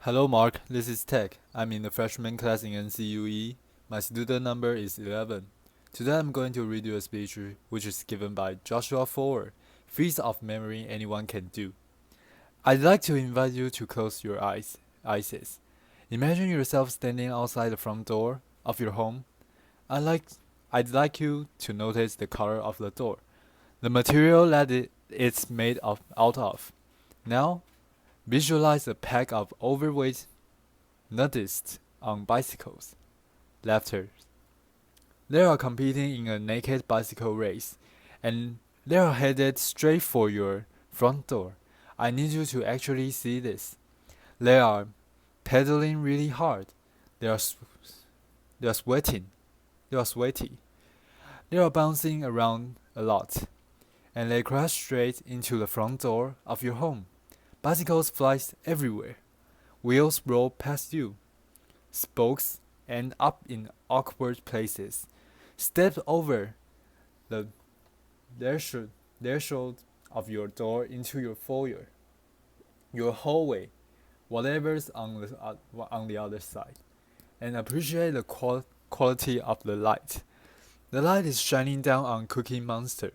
Hello Mark, this is Tech. I'm in the freshman class in NCUE. My student number is 11. Today I'm going to read you a speech which is given by Joshua Foer, Feats of Memory Anyone Can Do. I'd like to invite you to close your eyes. Imagine yourself standing outside the front door of your home. I'd like, I'd like you to notice the color of the door, the material that it's out of. Now, visualize a pack of overweight nudists on bicycles. Laughter. They are competing in a naked bicycle race, and they are headed straight for your front door. I need you to actually see this. They are pedaling really hard. They are, they are sweating. They are sweaty. They are bouncing around a lot, and they crash straight into the front door of your home. Bicycles fly everywhere. Wheels roll past you. Spokes end up in awkward places. Step over the threshold of your door into your foyer, your hallway, whatever's on the other side, and appreciate the quality of the light. The light is shining down on Cookie Monster.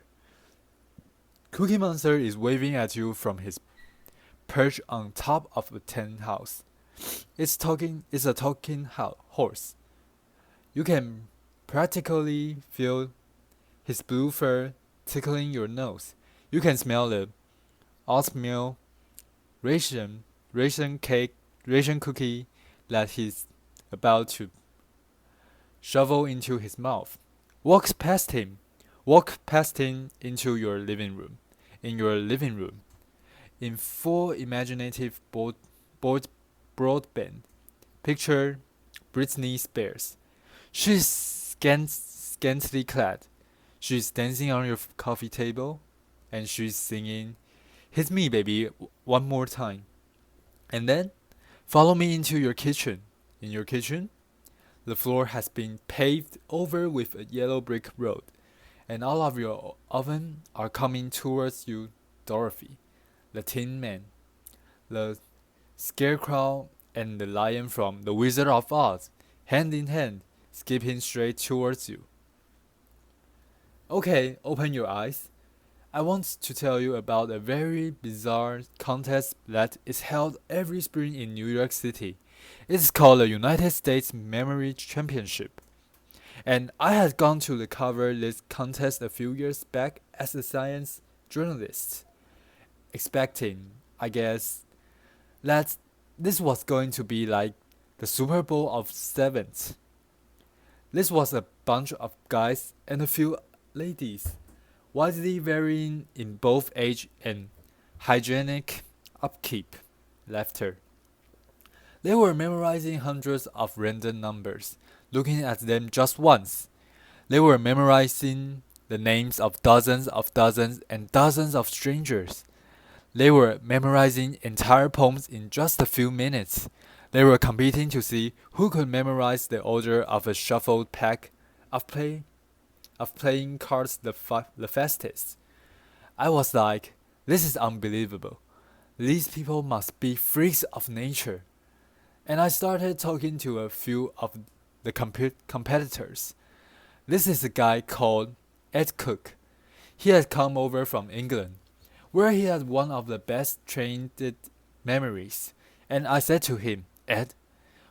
Cookie Monster is waving at you from his perch on top of a tin house. It's a talking horse. You can practically feel his blue fur tickling your nose. You can smell the oatmeal ration cookie that he's about to shovel into his mouth. Walk past him into your living room. In your living room, in full imaginative broadband, picture Britney Spears. She's scantily clad. She's dancing on your coffee table, and she's singing "Hit Me, Baby" one more time. And then, follow me into your kitchen. In your kitchen, the floor has been paved over with a yellow brick road, and all of your oven are coming towards you, Dorothy, the Tin Man, the Scarecrow, and the Lion from The Wizard of Oz, hand in hand, skipping straight towards you. Okay, open your eyes. I want to tell you about a very bizarre contest that is held every spring in New York City. It's called the United States Memory Championship. And I had gone to cover this contest a few years back as a science journalist, expecting, I guess, that this was going to be like the Super Bowl of sevens. This was a bunch of guys and a few ladies, widely varying in both age and hygienic upkeep. Laughter. They were memorizing hundreds of random numbers, looking at them just once. They were memorizing the names of dozens and dozens of strangers. They were memorizing entire poems in just a few minutes. They were competing to see who could memorize the order of a shuffled pack of playing cards the fastest. I was like, this is unbelievable. These people must be freaks of nature. And I started talking to a few of the competitors. This is a guy called Ed Cook. He had come over from England, where he had one of the best trained memories. And I said to him, Ed,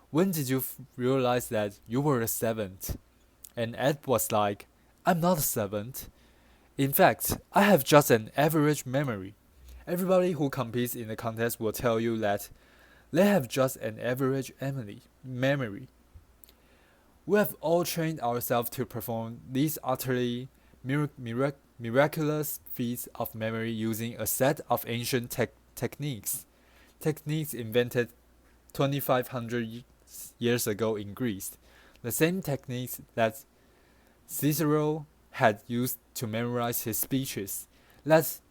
when did you realize that you were a seventh? And Ed was like, I'm not a seventh. In fact, I have just an average memory. Everybody who competes in the contest will tell you that they have just an average memory. We have all trained ourselves to perform these utterly miraculous feats of memory using a set of ancient techniques. Techniques invented 2,500 years ago in Greece. The same techniques that Cicero had used to memorize his speeches, that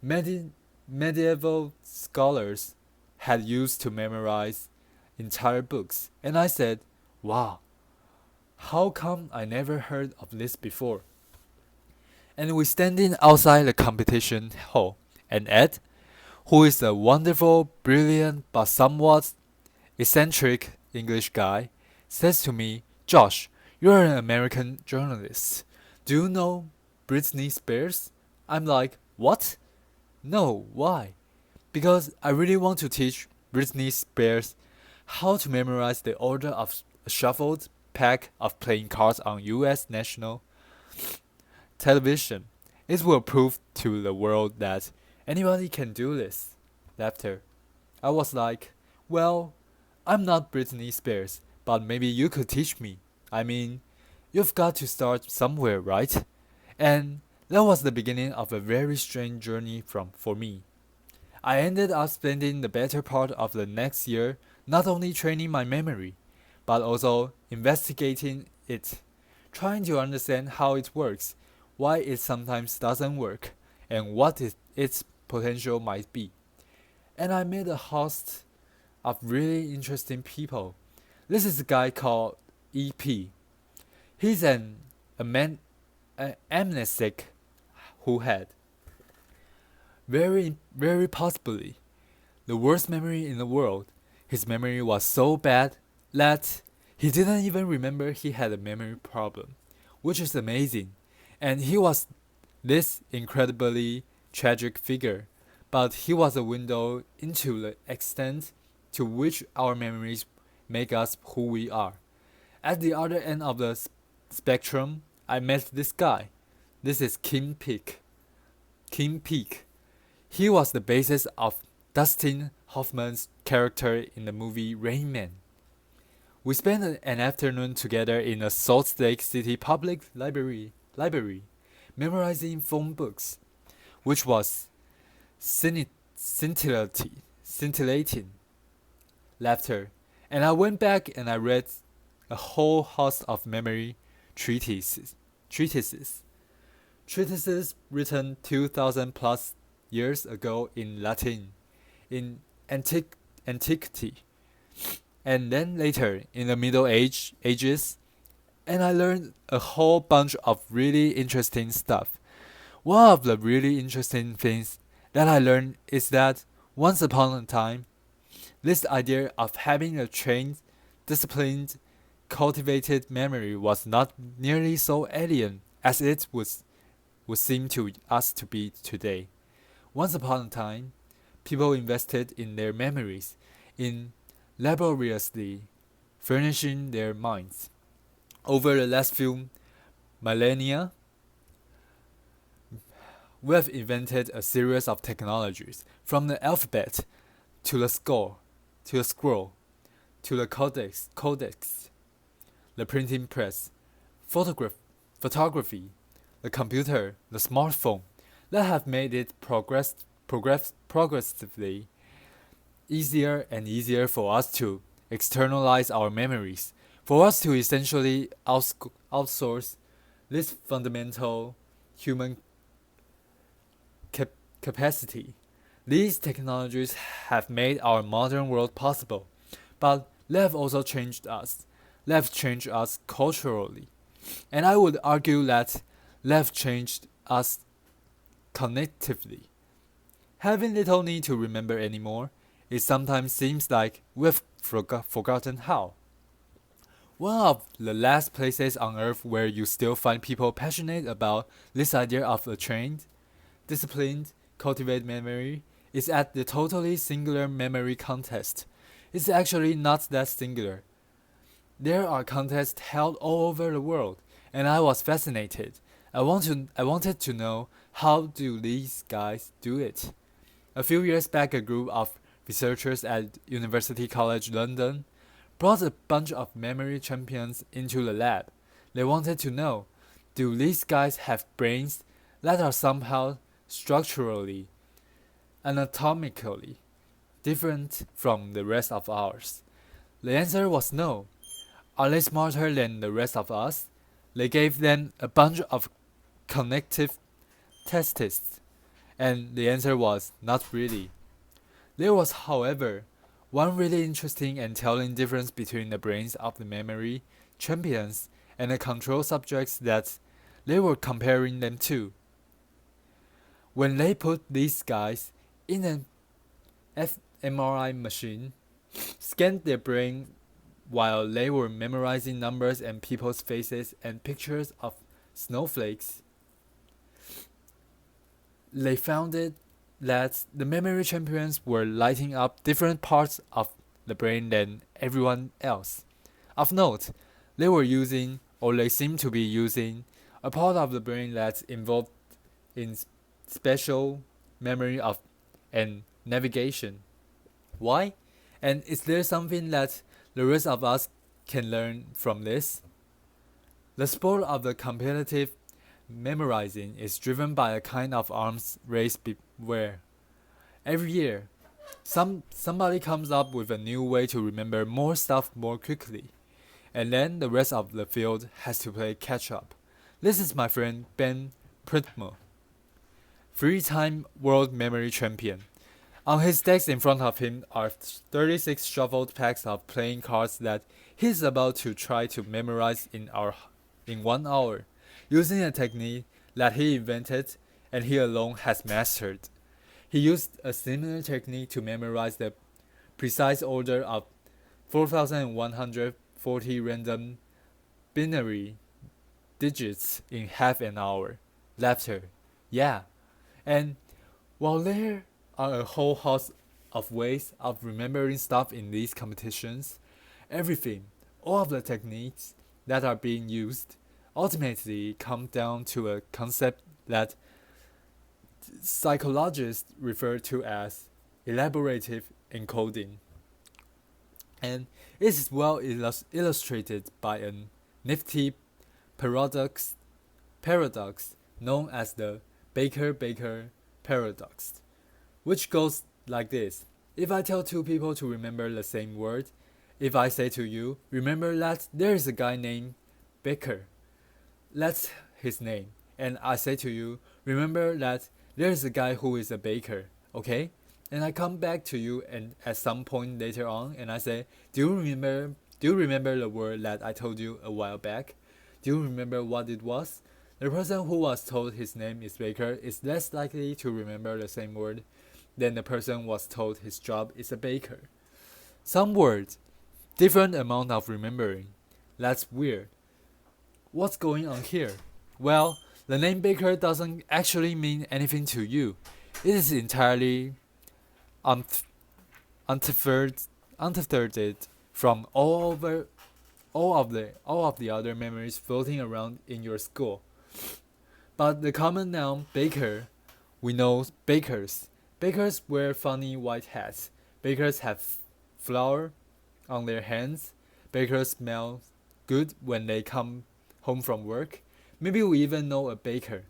medieval scholars had used to memorize entire books. And I said, wow, how come I never heard of this before? And we standing outside the competition hall, and Ed, who is a wonderful, brilliant, but somewhat eccentric English guy, says to me, Josh, you're an American journalist. Do you know Britney Spears? I'm like, what? No, why? Because I really want to teach Britney Spears how to memorize the order of a shuffled pack of playing cards on US national television. It will prove to the world that anybody can do this. Laughter. I was like, well, I'm not Britney Spears, but maybe you could teach me. I mean, you've got to start somewhere, right? And that was the beginning of a very strange journey for me. I ended up spending the better part of the next year not only training my memory, but also investigating it, trying to understand how it works, why it sometimes doesn't work, and what its potential might be. And I met a host of really interesting people. This is a guy called EP. He's an amnestic who had very possibly the worst memory in the world. His memory was so bad that he didn't even remember he had a memory problem, which is amazing. And he was this incredibly tragic figure, but he was a window into the extent to which our memories make us who we are. At the other end of the spectrum, I met this guy. This is Kim Peek. Kim Peek. He was the basis of Dustin Hoffman's character in the movie Rain Man. We spent an afternoon together in a Salt Lake City public library memorizing phone books, which was scintillating laughter. And I went back and I read a whole host of memory treatises written 2,000 plus years ago in Latin, in antiquity, and then later in the Ages, and I learned a whole bunch of really interesting stuff. One of the really interesting things that I learned is that once upon a time, this idea of having a trained, disciplined, cultivated memory was not nearly so alien as it would seem to us to be today. Once upon a time, people invested in their memories, in laboriously furnishing their minds. Over the last few millennia, we have invented a series of technologies, from the alphabet to the scroll, to the codex, the printing press, photography, the computer, the smartphone, that have made it progressively easier and easier for us to externalize our memories, for us to essentially outsource this fundamental human capacity. These technologies have made our modern world possible, but they have also changed us. They have changed us culturally. And I would argue that they have changed us cognitively. Having little need to remember anymore, it sometimes seems like we've forgotten how. One of the last places on earth where you still find people passionate about this idea of a trained, disciplined, cultivated memory is at the totally singular memory contest. It's actually not that singular. There are contests held all over the world, and I was fascinated. I wanted to know, how do these guys do it? A few years back, a group of researchers at University College London brought a bunch of memory champions into the lab. They wanted to know, do these guys have brains that are somehow structurally, anatomically different from the rest of ours? The answer was no. Are they smarter than the rest of us? They gave them a bunch of cognitive tests, and the answer was not really. There was, however, one really interesting and telling difference between the brains of the memory champions and the control subjects that they were comparing them to. When they put these guys in an fMRI machine, scanned their brain while they were memorizing numbers and people's faces and pictures of snowflakes. They found it that the memory champions were lighting up different parts of the brain than everyone else. Of note, they were using, or they seemed to be using, a part of the brain that's involved in special memory of and navigation. Why? And is there something that the rest of us can learn from this? The sport of the competitive memorizing is driven by a kind of arms race where every year somebody comes up with a new way to remember more stuff more quickly, and then the rest of the field has to play catch up. This is my friend Ben Pritmo, three-time world memory champion. On his desk in front of him are 36 shuffled packs of playing cards that he's about to try to memorize in 1 hour, using a technique that he invented and he alone has mastered. He used a similar technique to memorize the precise order of 4,140 random binary digits in half an hour. Laughter. Yeah. And while there are a whole host of ways of remembering stuff in these competitions, everything, all of the techniques that are being used, ultimately come down to a concept that psychologists refer to as elaborative encoding. And it is well illustrated by a nifty paradox known as the Baker-Baker paradox, which goes like this. If I tell two people to remember the same word, if I say to you, remember that there is a guy named Baker, that's his name, and I say to you, remember that there is a guy who is a baker, okay? And I come back to you and at some point later on and I say, do you remember the word that I told you a while back? Do you remember what it was? The person who was told his name is Baker is less likely to remember the same word than the person who was told his job is a baker. Some words, different amount of remembering. That's weird. What's going on here? Well, the name Baker doesn't actually mean anything to you. It is entirely untethered from all of the other memories floating around in your skull. But the common noun baker, we know bakers. Bakers wear funny white hats. Bakers have flour on their hands. Bakers smell good when they come home from work. Maybe we even know a baker.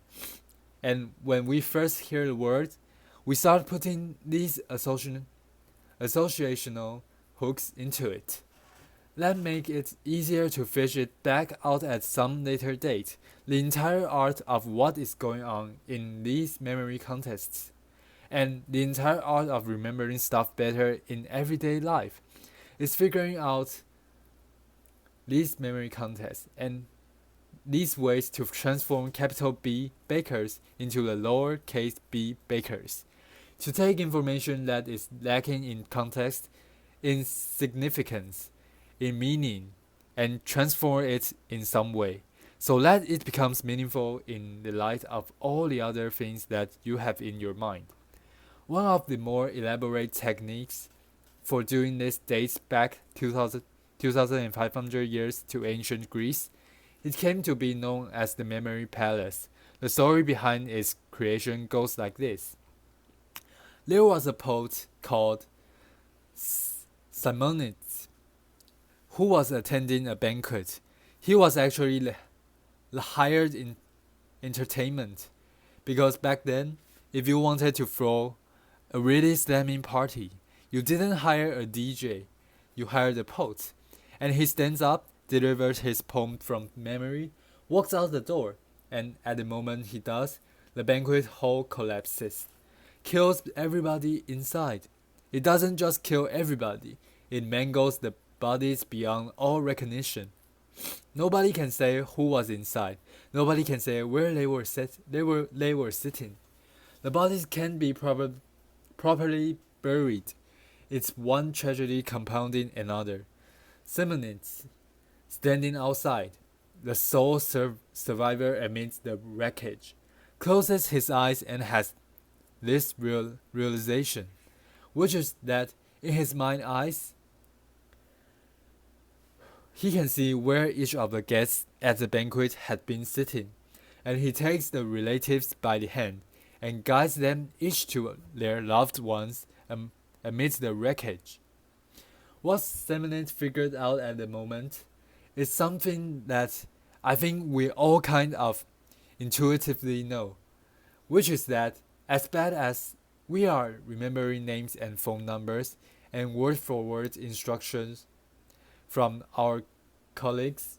And when we first hear the word, we start putting these associational hooks into it. That make it easier to fish it back out at some later date. The entire art of what is going on in these memory contests, and the entire art of remembering stuff better in everyday life, is figuring out these memory contests and these ways to transform capital B bakers into the lowercase b bakers, to take information that is lacking in context, in significance, in meaning, and transform it in some way, so that it becomes meaningful in the light of all the other things that you have in your mind. One of the more elaborate techniques for doing this dates back 2,500 years to ancient Greece. It came to be known as the Memory Palace. The story behind its creation goes like this. There was a poet called Simonides who was attending a banquet. He was actually the hired entertainment, because back then, if you wanted to throw a really slamming party, you didn't hire a DJ, you hired a poet. And he stands up, delivers his poem from memory, walks out the door, and at the moment he does, the banquet hall collapses, kills everybody inside. It doesn't just kill everybody, it mangles the bodies beyond all recognition. Nobody can say who was inside. Nobody can say where they were sitting. The bodies can't be properly buried. It's one tragedy compounding another. Simonides, standing outside, the sole survivor amidst the wreckage, closes his eyes and has this realization, which is that in his mind's eyes, he can see where each of the guests at the banquet had been sitting, and he takes the relatives by the hand and guides them each to their loved ones amidst the wreckage. What Simonides figured out at the moment is something that I think we all kind of intuitively know, which is that as bad as we are remembering names and phone numbers and word for word instructions from our colleagues,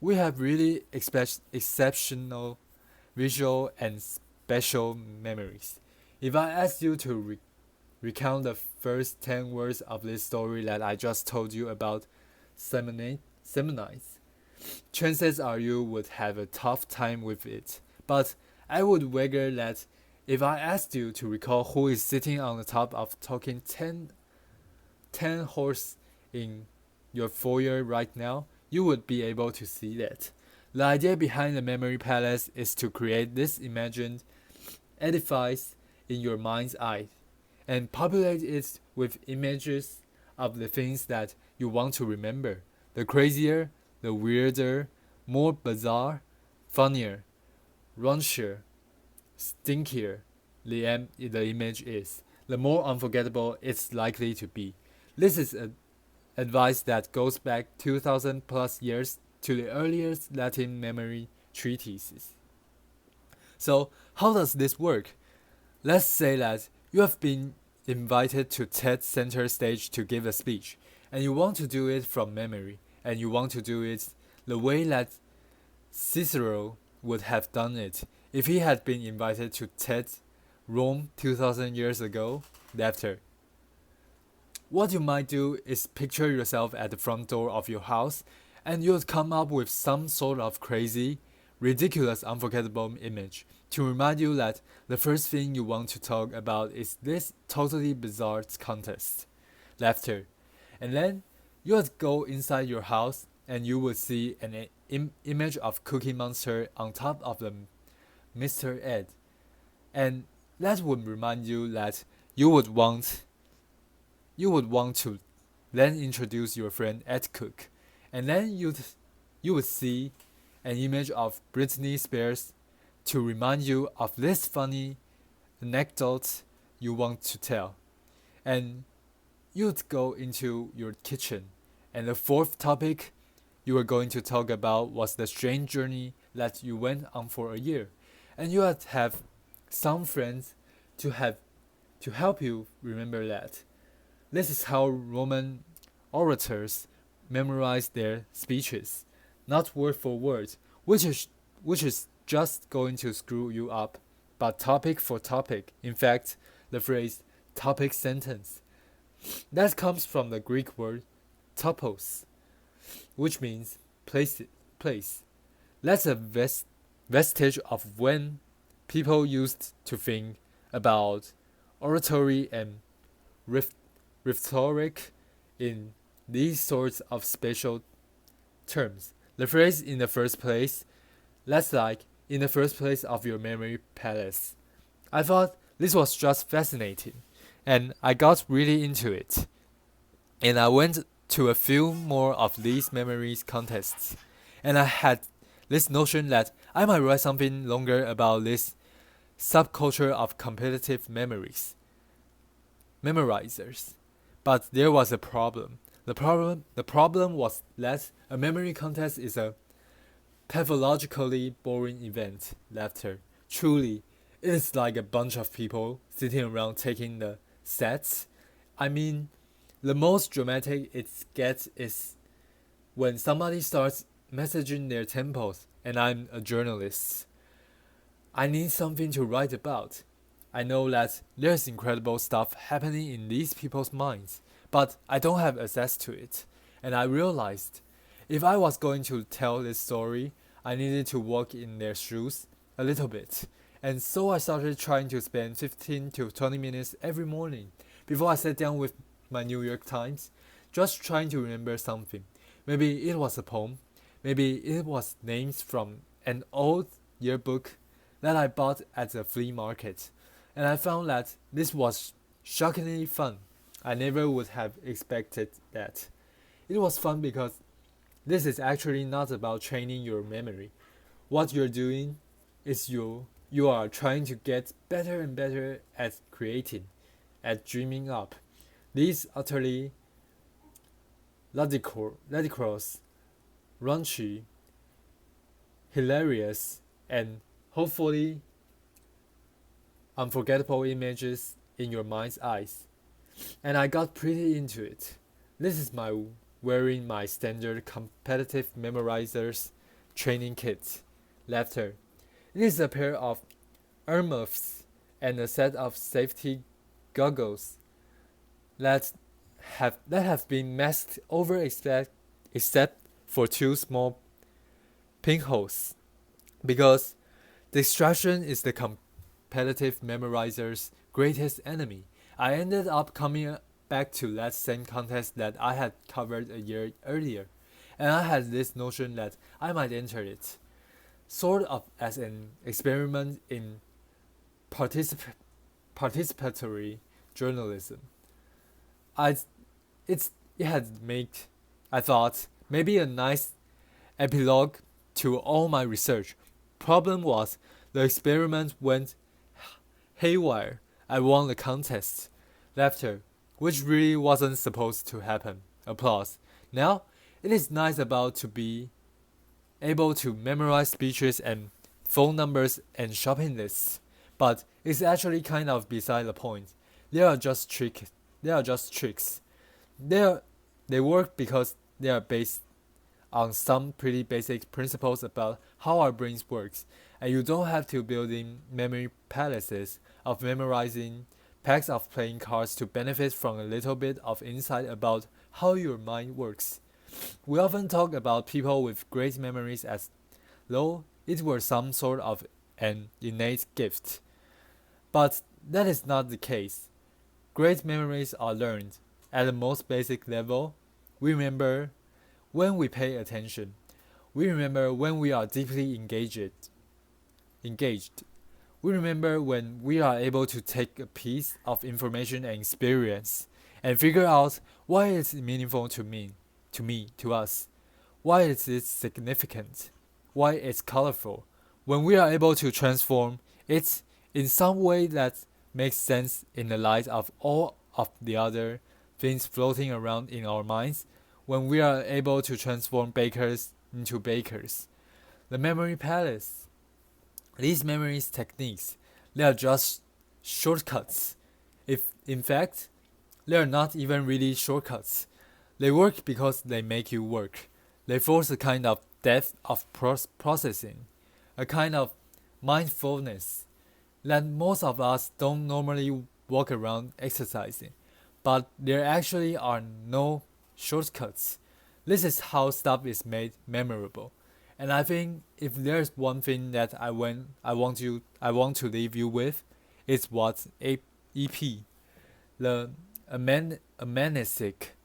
we have really exceptional visual and special memories. If I asked you to recount the first 10 words of this story that I just told you about Seminites, chances are you would have a tough time with it. But I would wager that if I asked you to recall who is sitting on the top of talking 10 horse in your foyer right now, you would be able to see that. The idea behind the memory palace is to create this imagined edifice in your mind's eye and populate it with images of the things that you want to remember. The crazier, the weirder, more bizarre, funnier, raunchier, stinkier the image is, the more unforgettable it's likely to be. This is advice that goes back 2,000 plus years to the earliest Latin memory treatises. So, how does this work? Let's say that you have been invited to TED Center stage to give a speech, and you want to do it from memory, and you want to do it the way that Cicero would have done it if he had been invited to TED Rome 2,000 years ago. After, what you might do is picture yourself at the front door of your house, and you'll come up with some sort of crazy, ridiculous, unforgettable image to remind you that the first thing you want to talk about is this totally bizarre contest. Laughter. And then you would go inside your house and you would see an image of Cookie Monster on top of the Mr. Ed. And that would remind you that you would want to then introduce your friend Ed Cook. And then you would see an image of Britney Spears to remind you of this funny anecdote you want to tell. And you'd go into your kitchen. And the fourth topic you were going to talk about was the strange journey that you went on for a year. And you would have some friends to help you remember that. This is how Roman orators memorize their speeches, not word for word, which is just going to screw you up, but topic for topic. In fact, the phrase topic sentence. That comes from the Greek word topos, which means place. That's a vestige of when people used to think about oratory and rhetoric in these sorts of special terms. The phrase in the first place, that's like in the first place of your memory palace. I thought this was just fascinating, and I got really into it. And I went to a few more of these memories contests, and I had this notion that I might write something longer about this subculture of competitive memorizers. But there was a problem. The problem was that a memory contest is a pathologically boring event. Laughter. Truly, it is like a bunch of people sitting around taking the sets. I mean, the most dramatic it gets is when somebody starts messaging their tempos, and I'm a journalist. I need something to write about. I know that there's incredible stuff happening in these people's minds, but I don't have access to it. And I realized if I was going to tell this story, I needed to walk in their shoes a little bit. And so I started trying to spend 15 to 20 minutes every morning before I sat down with my New York Times, just trying to remember something. Maybe it was a poem, maybe it was names from an old yearbook that I bought at the flea market, and I found that this was shockingly fun. I never would have expected that. It was fun because this is actually not about training your memory. What you're doing is you are trying to get better and better at creating, at dreaming up. These utterly ludicrous, raunchy, hilarious, and hopefully unforgettable images in your mind's eyes. And I got pretty into it. This is my wearing my standard competitive memorizers training kit. Laughter. It is a pair of earmuffs and a set of safety goggles that have been masked over except for two small pinholes, because distraction is the competitive memorizer's greatest enemy. I ended up coming back to that same contest that I had covered a year earlier, and I had this notion that I might enter it, sort of as an experiment in participatory journalism. I it had made, I thought, maybe a nice epilogue to all my research. Problem was, the experiment went haywire. I won the contest. Laughter, which really wasn't supposed to happen. Applause. Now, it is nice about to be able to memorize speeches and phone numbers and shopping lists, but it's actually kind of beside the point. They are just tricks. They work because they are based on some pretty basic principles about how our brains works, and you don't have to build in memory palaces of memorizing packs of playing cards to benefit from a little bit of insight about how your mind works. We often talk about people with great memories as though it were some sort of an innate gift, but that is not the case. Great memories are learned. At the most basic level, we remember when we pay attention. We remember when we are deeply engaged. We remember when we are able to take a piece of information and experience and figure out why it's meaningful to us, why it's significant, why it's colorful. When we are able to transform it in some way that makes sense in the light of all of the other things floating around in our minds, when we are able to transform bakers into bakers. The memory palace. These memory techniques, they are just shortcuts. If in fact, they are not even really shortcuts. They work because they make you work. They force a kind of depth of processing, a kind of mindfulness that most of us don't normally walk around exercising. But there actually are no shortcuts. This is how stuff is made memorable. And I think if there's one thing that I want to leave you with, it's what EP, the amnestic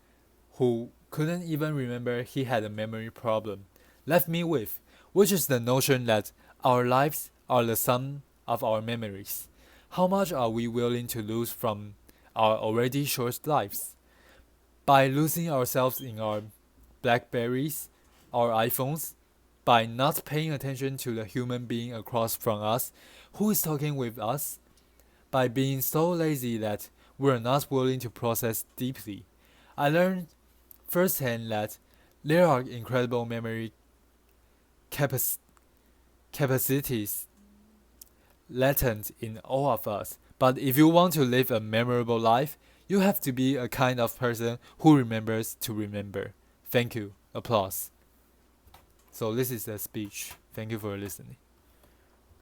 who couldn't even remember he had a memory problem, left me with, which is the notion that our lives are the sum of our memories. How much are we willing to lose from our already short lives? By losing ourselves in our Blackberries, our iPhones, by not paying attention to the human being across from us who is talking with us, by being so lazy that we're not willing to process deeply. I learned firsthand that there are incredible memory capacities latent in all of us. But if you want to live a memorable life, you have to be a kind of person who remembers to remember. Thank you. Applause. So this is the speech. Thank you for listening.